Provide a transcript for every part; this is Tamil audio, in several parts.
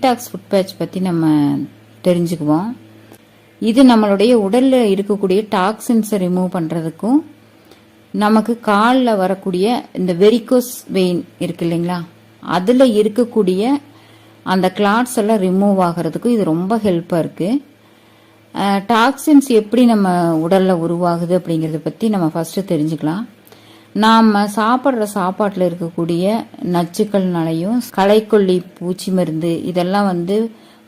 டீடாக்ஸ் ஃபுட் பேட்ச் பற்றி நம்ம தெரிஞ்சுக்குவோம். இது நம்மளுடைய உடலில் இருக்கக்கூடிய டாக்ஸின்ஸை ரிமூவ் பண்ணுறதுக்கும் நமக்கு காலில் வரக்கூடிய இந்த வெரிகோஸ் வெயின் இருக்கு இல்லைங்களா, அதில் இருக்கக்கூடிய அந்த கிளாட்ஸ் எல்லாம் ரிமூவ் ஆகிறதுக்கும் இது ரொம்ப ஹெல்ப்பாக இருக்குது. டாக்ஸின்ஸ் எப்படி நம்ம உடலில் உருவாகுது அப்படிங்கிறத பற்றி நம்ம ஃபஸ்ட்டு தெரிஞ்சுக்கலாம். நாம் சாப்பிட்ற சாப்பாட்டில் இருக்கக்கூடிய நச்சுக்கள்னாலையும் களைக்கொல்லி பூச்சி மருந்து இதெல்லாம்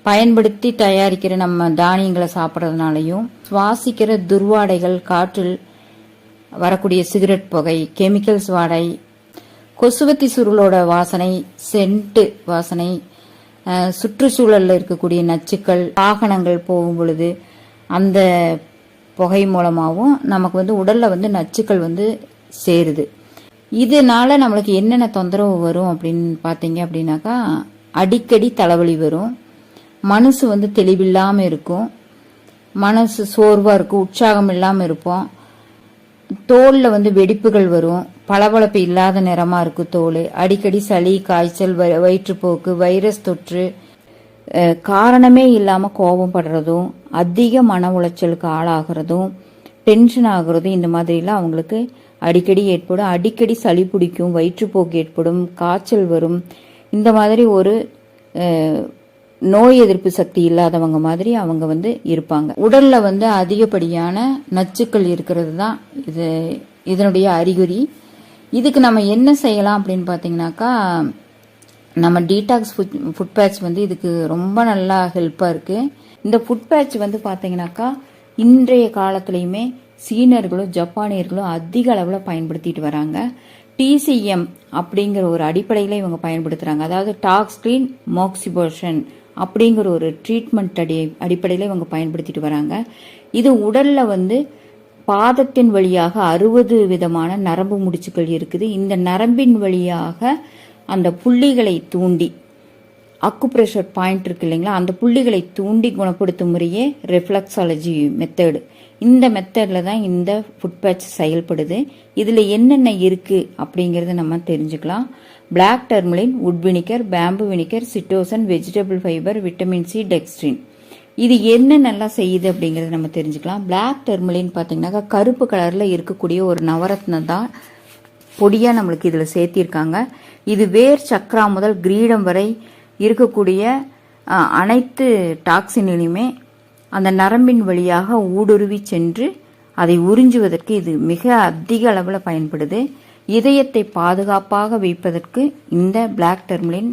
பயன்படுத்தி தயாரிக்கிற நம்ம தானியங்களை சாப்பிட்றதுனாலையும் சுவாசிக்கிற துர்வாடைகள், காற்றில் வரக்கூடிய சிகரெட் புகை, கெமிக்கல்ஸ் வாடை, கொசுவத்தி சுருளோட வாசனை, சென்ட்டு வாசனை, சுற்றுச்சூழலில் இருக்கக்கூடிய நச்சுக்கள், வாகனங்கள் போகும் பொழுது அந்த புகை மூலமாகவும் நமக்கு உடலில் நச்சுக்கள் சேருது. இதனால நம்மளுக்கு என்னென்ன தொந்தரவு வரும் அப்படின்னு பார்த்தீங்க அப்படின்னாக்கா, அடிக்கடி தலைவலி வரும், மனசு தெளிவில்லாமல் இருக்கும், மனசு சோர்வாக இருக்கும், உற்சாகம் இல்லாமல் இருப்போம், தோலில் வெடிப்புகள் வரும், பளபளப்பு இல்லாத நிறமாக இருக்கும் தோல், அடிக்கடி சளி, காய்ச்சல், வயிற்றுப்போக்கு, வைரஸ் தொற்று, காரணமே இல்லாமல் கோபம் படுறதும், அதிக மன உளைச்சலுக்கு ஆளாகிறதும், டென்ஷன் ஆகுறதும், இந்த மாதிரிலாம் அவங்களுக்கு அடிக்கடி ஏற்படும். அடிக்கடி சளி பிடிக்கும், வயிற்றுப்போக்கு ஏற்படும், காய்ச்சல் வரும். இந்த மாதிரி ஒரு நோய் எதிர்ப்பு சக்தி இல்லாதவங்க மாதிரி அவங்க இருப்பாங்க. உடல்ல அதிகப்படியான நச்சுக்கள் இருக்கிறது தான் இதனுடைய அறிகுறி. இதுக்கு நம்ம என்ன செய்யலாம் அப்படின்னு பார்த்தீங்கன்னாக்கா, நம்ம டீடாக்ஸ் ஃபுட் பேட்ச் இதுக்கு ரொம்ப நல்லா ஹெல்ப்பாக இருக்கு. இந்த ஃபுட் பேட்ச் பார்த்தீங்கன்னாக்கா இன்றைய காலத்துலையுமே சீனர்களும் ஜப்பானியர்களும் அதிக அளவில் பயன்படுத்திட்டு வராங்க. டிசிஎம் அப்படிங்கிற ஒரு அடிப்படையில் இவங்க பயன்படுத்துகிறாங்க. அதாவது டாக்ஸின் மோக்சிபோஷன் அப்படிங்கிற ஒரு ட்ரீட்மெண்ட் அடிப்படையில் இவங்க பயன்படுத்திட்டு வராங்க. இது உடலில் பாதத்தின் வழியாக 60 விதமான நரம்பு முடிச்சுக்கள் இருக்குது. இந்த நரம்பின் வழியாக அந்த புள்ளிகளை தூண்டி, அக்குப்ரெஷர் பாயிண்ட் இருக்கு இல்லைங்களா, அந்த புள்ளிகளை தூண்டி குணப்படுத்தும் முறையே ரெஃப்ளக்ஸாலஜி மெத்தடு. இந்த மெத்தடில் தான் இந்த ஃபுட் பேட்ச் செயல்படுது. இதில் என்னென்ன இருக்குது அப்படிங்கிறத நம்ம தெரிஞ்சுக்கலாம். Black tourmaline, wood vinegar, bamboo vinegar, chitosan, vegetable fibre, vitamin C, dextrin. இது என்னென்னலாம் செய்யுது அப்படிங்கிறத நம்ம தெரிஞ்சுக்கலாம். பிளாக் டர்மலின் பார்த்தீங்கன்னாக்கா கருப்பு கலரில் இருக்கக்கூடிய ஒரு நவரத்னம் தான் பொடியாக நம்மளுக்கு இதில் சேர்த்திருக்காங்க. இது வேர் சக்ரா முதல் கிரீடம் வரை இருக்கக்கூடிய அனைத்து டாக்ஸினிலுமே அந்த நரம்பின் வழியாக ஊடுருவி சென்று அதை உறிஞ்சுவதற்கு இது மிக அதிக அளவில் பயன்படுது. இதயத்தை பாதுகாப்பாக வைப்பதற்கு இந்த பிளாக் டர்மலின்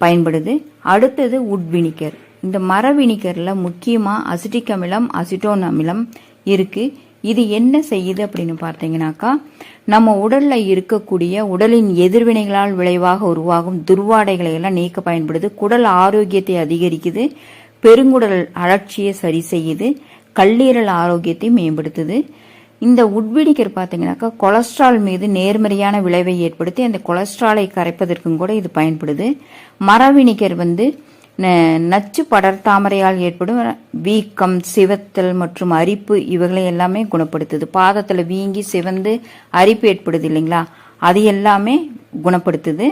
பயன்படுது. அடுத்தது உட் வினிகர். இந்த மர வினிகரில் முக்கியமாக அசிட்டிக் அமிலம், அசிட்டோன் அமிலம் இருக்குது. இது என்ன செய்யுது அப்படின்னு பார்த்தீங்கன்னாக்கா, நம்ம உடலில் இருக்கக்கூடிய உடலின் எதிர்வினைகளால் விளைவாக உருவாகும் துர்வாடைகளை எல்லாம் நீக்க பயன்படுது. குடல் ஆரோக்கியத்தை அதிகரிக்குது, பெருங்குடல் அழற்சியை சரி செய்யுது, கல்லீரல் ஆரோக்கியத்தை மேம்படுத்துது. இந்த உட்வினிகர் பார்த்தீங்கன்னாக்கா கொலஸ்ட்ரால் மீது நேர்மறையான விளைவை ஏற்படுத்தி அந்த கொலஸ்ட்ராலை கரைப்பதற்கும் கூட இது பயன்படுது. மரவினிகர் நச்சு படர்தாமரையால் ஏற்படும் வீக்கம், சிவத்தல் மற்றும் அரிப்பு இவைகளை எல்லாமே குணப்படுத்துது. பாதத்தில் வீங்கி சிவந்து அரிப்பு ஏற்படுது இல்லைங்களா, அது எல்லாமே குணப்படுத்துது.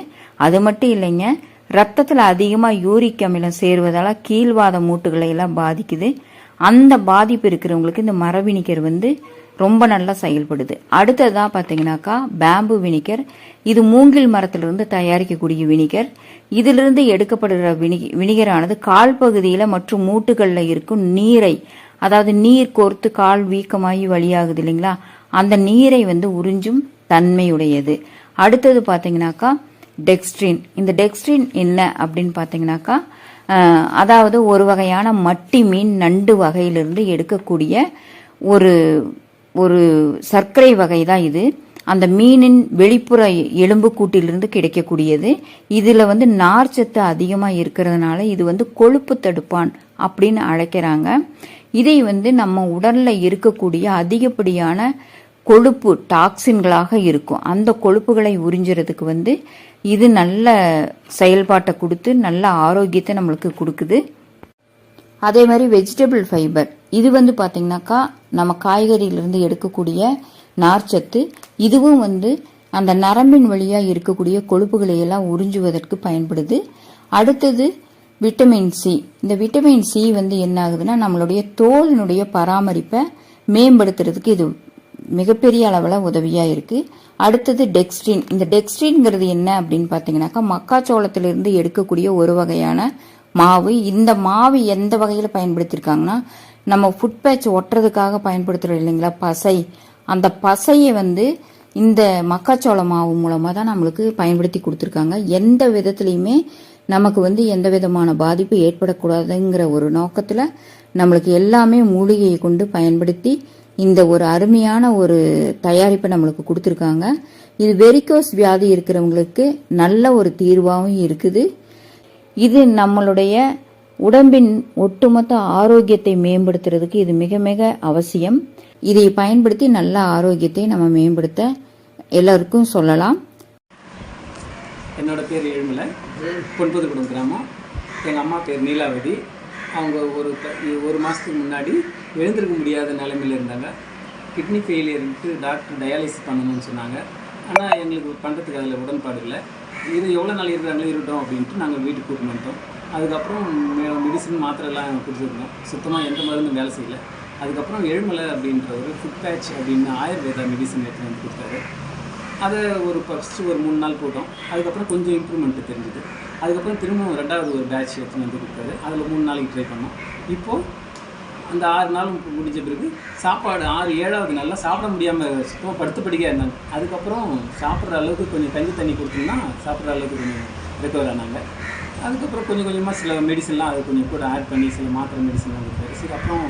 அது மட்டும் இல்லைங்க, ரத்தத்தில் அதிகமாக யூரிக் அமிலம் சேருவதால் கீழ்வாத மூட்டுகளை எல்லாம் பாதிக்குது. அந்த பாதிப்பு இருக்கிறவங்களுக்கு இந்த மரவினிகர் ரொம்ப நல்லா செயல்படுது. அடுத்ததாக பார்த்தீங்கன்னாக்கா பேம்பு வினிகர். இது மூங்கில் மரத்திலிருந்து தயாரிக்கக்கூடிய வினிகர். இதிலிருந்து எடுக்கப்படுகிற வினிகரானது கால் பகுதியில் மற்றும் மூட்டுகளில் இருக்கும் நீரை, அதாவது நீர் கோர்த்து கால் வீக்கமாகி வழியாகுது இல்லைங்களா, அந்த நீரை உறிஞ்சும் தன்மையுடையது. அடுத்தது பார்த்தீங்கன்னாக்கா டெக்ஸ்ட்ரின். இந்த டெக்ஸ்ட்ரின் என்ன அப்படின்னு பார்த்தீங்கன்னாக்கா, அதாவது ஒரு வகையான மட்டி மீன் நண்டு வகையிலிருந்து எடுக்கக்கூடிய ஒரு சர்க்கரை வகை தான் இது. அந்த மீனின் வெளிப்புற எலும்பு கூட்டிலிருந்து கிடைக்கக்கூடியது. இதில் நார்ச்சத்து அதிகமாக இருக்கிறதுனால இது கொழுப்பு தடுப்பான் அப்படின்னு அழைக்கிறாங்க. இதை நம்ம உடலில் இருக்கக்கூடிய அதிகப்படியான கொழுப்பு டாக்ஸின்களாக இருக்கும். அந்த கொழுப்புகளை உறிஞ்சுறதுக்கு இது நல்ல செயல்பாட்டை கொடுத்து நல்ல ஆரோக்கியத்தை நம்மளுக்கு கொடுக்குது. அதே மாதிரி வெஜிடபிள் ஃபைபர், இது பார்த்தீங்கன்னாக்கா நம்ம காய்கறியிலிருந்து எடுக்கக்கூடிய நார்ச்சத்து. இதுவும் அந்த நரம்பின் வழியாக இருக்கக்கூடிய கொழுப்புகளை எல்லாம் உறிஞ்சுவதற்கு பயன்படுது. அடுத்தது விட்டமின் சி. இந்த விட்டமின் சி வந்து என்ன ஆகுதுன்னா நம்மளுடைய தோலினுடைய பராமரிப்பை மேம்படுத்துறதுக்கு இது மிகப்பெரிய அளவில் உதவியா இருக்கு. அடுத்தது டெக்ஸ்ட்ரின். இந்த டெக்ஸ்ட்ரின்ங்கிறது என்ன அப்படின்னு பாத்தீங்கன்னாக்கா மக்காச்சோளத்திலிருந்து எடுக்கக்கூடிய ஒரு வகையான மாவு. இந்த மாவு எந்த வகையில பயன்படுத்தியிருக்காங்கன்னா நம்ம ஃபுட் பேட்ச் ஒட்டுறதுக்காக பயன்படுத்துறோம் இல்லைங்களா பசை, அந்த பசையை வந்து இந்த மக்காச்சோள மாவு மூலமா தான் நம்மளுக்கு பயன்படுத்தி கொடுத்துருக்காங்க. எந்த விதத்திலையுமே நமக்கு வந்து எந்த விதமான பாதிப்பு ஏற்படக்கூடாதுங்கிற ஒரு நோக்கத்துல நம்மளுக்கு எல்லாமே மூலிகையை கொண்டு பயன்படுத்தி இந்த ஒரு அருமையான ஒரு தயாரிப்பை நம்மளுக்கு கொடுத்துருக்காங்க. இது வெரிகோஸ் வியாதி இருக்கிறவங்களுக்கு நல்ல ஒரு தீர்வாகவும் இருக்குது. இது நம்மளுடைய உடம்பின் ஒட்டுமொத்த ஆரோக்கியத்தை மேம்படுத்துறதுக்கு இது மிக மிக அவசியம். இதை பயன்படுத்தி நல்ல ஆரோக்கியத்தை நம்ம மேம்படுத்த எல்லாருக்கும் சொல்லலாம். என்னோட பேர் ஏழுமலை, பொன்பதுகுடம் கிராமம். எங்கள் அம்மா பேர் நீலாவதி. அவங்க ஒரு மாதத்துக்கு முன்னாடி எழுந்திருக்க முடியாத நிலைமையில் இருந்தாங்க. கிட்னி ஃபெயிலியருக்கு டாக்டர் டயாலிசிஸ் பண்ணணும்னு சொன்னாங்க. ஆனால் எங்களுக்கு பண்ணுறதுக்கு அதில் உடன்பாடு இல்லை. இது எவ்வளோ நாள் இருக்கிறாங்களோ இருக்கட்டும் அப்படின்ட்டு நாங்கள் வீட்டுக்கு கூட்டின்னு வந்துட்டோம். அதுக்கப்புறம் மெடிசின் மாத்திரைலாம் கொடுத்துருந்தோம். சுத்தமாக எந்த மருந்தும் வேலை செய்யலை. அதுக்கப்புறம் ஏழுமலை அப்படின்ற ஒரு ஃபுட் பேட்ச் அப்படின்னு ஆயுர்வேதா மெடிசன் எடுத்து வந்து கொடுத்தாரு. அதை ஃபஸ்ட்டு ஒரு 3 நாள் போட்டோம். அதுக்கப்புறம் கொஞ்சம் இம்ப்ரூவ்மெண்ட்டு தெரிஞ்சுது. அதுக்கப்புறம் திரும்பவும் 2வது ஒரு பேட்ச் எடுத்து வந்து கொடுத்தாரு. அதில் 3 நாளைக்கு ட்ரை பண்ணோம். இப்போது அந்த 6 நாள் முடிஞ்ச பிறகு சாப்பாடு 7வது நாளில் சாப்பிட முடியாமல் சுத்தமாக படுத்தபடியாக இருந்தாங்க. அதுக்கப்புறம் சாப்பிட்ற அளவுக்கு கொஞ்சம் கஞ்சி தண்ணி கொடுத்தோம்னா சாப்பிட்ற அளவுக்கு கொஞ்சம் ரெக்கவர் ஆனாங்க. அதுக்கப்புறம் கொஞ்சம் கொஞ்சமாக சில மெடிசன்லாம் அது கொஞ்சம் கூட ஆட் பண்ணி சில மாத்திரை மெடிசன்லாம் கொடுத்தாரு. சரி, அப்புறம்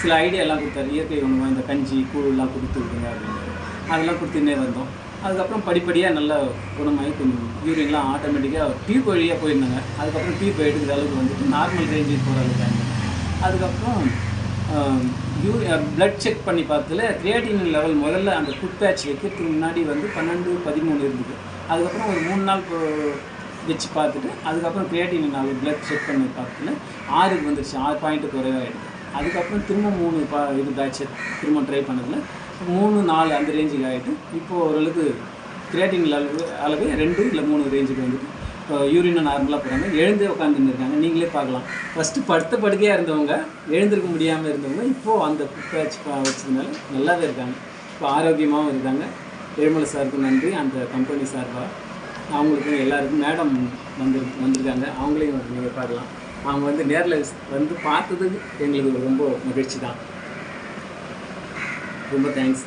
சில ஐடியாலாம் கொடுத்தாரு. இயற்கை உணவு இந்த கஞ்சி கூழ்லாம் கொடுத்து விட்டுங்க அப்படின்னாரு. அதெல்லாம் கொடுத்துன்னே வந்தோம். அதுக்கப்புறம் படிப்படியாக நல்லா குணமாகி கொஞ்சம் யூரின்லாம் ஆட்டோமேட்டிக்காக டியூப் வழியாக போயிருந்தாங்க. அதுக்கப்புறம் டியூப் எடுக்கிற அளவுக்கு வந்துட்டு நார்மல் ரேஞ்சுக்கு போகிற அளவுக்கு ஆகிடுங்க. அதுக்கப்புறம் பிளட் செக் பண்ணி பார்த்ததுல கிரியேட்டின் லெவல் முதல்ல அந்த ஃபுட் பேட்ச் வைக்கிறதுக்கு முன்னாடி வந்து 12-13 இருந்தது. அதுக்கப்புறம் ஒரு 3 நாள் வச்சு பார்த்துட்டு அதுக்கப்புறம் கிரியேட்டின் லெவல் பிளட் செக் பண்ணி பார்த்ததுல 6க்கு வந்துருச்சு. 6 பாயிண்ட்டு குறைவாகிடுது. அதுக்கப்புறம் திரும்ப 3 பேட்சை திரும்ப ட்ரை பண்ணதில் 3-4 அந்த ரேஞ்சுக்கு ஆகிட்டு இப்போது ஓரளவுக்கு கிரியேட்டின் அளவு 2 இல்லை 3 ரேஞ்சுக்கு வந்துட்டு யூரினும் நார்மலாக போகிறாங்க. எழுந்தே உட்காந்துன்னு இருக்காங்க. நீங்களே பார்க்கலாம். ஃபஸ்ட்டு படுத்த படுக்கையாக இருந்தவங்க, எழுந்திருக்க முடியாமல் இருந்தவங்க இப்போது அந்த பேட்ச் வச்சதுனால நல்லாவே இருக்காங்க. இப்போ ஆரோக்கியமாகவும் இருக்காங்க. ஏழுமலை சாருக்கு நன்றி. அந்த கம்பெனி சார்பாக அவங்களுக்கும் எல்லாருக்கும் மேடம் வந்திருக்காங்க. அவங்களையும் நீங்கள் பார்க்கலாம். அவங்க வந்து நேரில் வந்து பார்த்தது எங்களுக்கு ரொம்ப மகிழ்ச்சி தான். ரொம்ப தேங்க்ஸ்.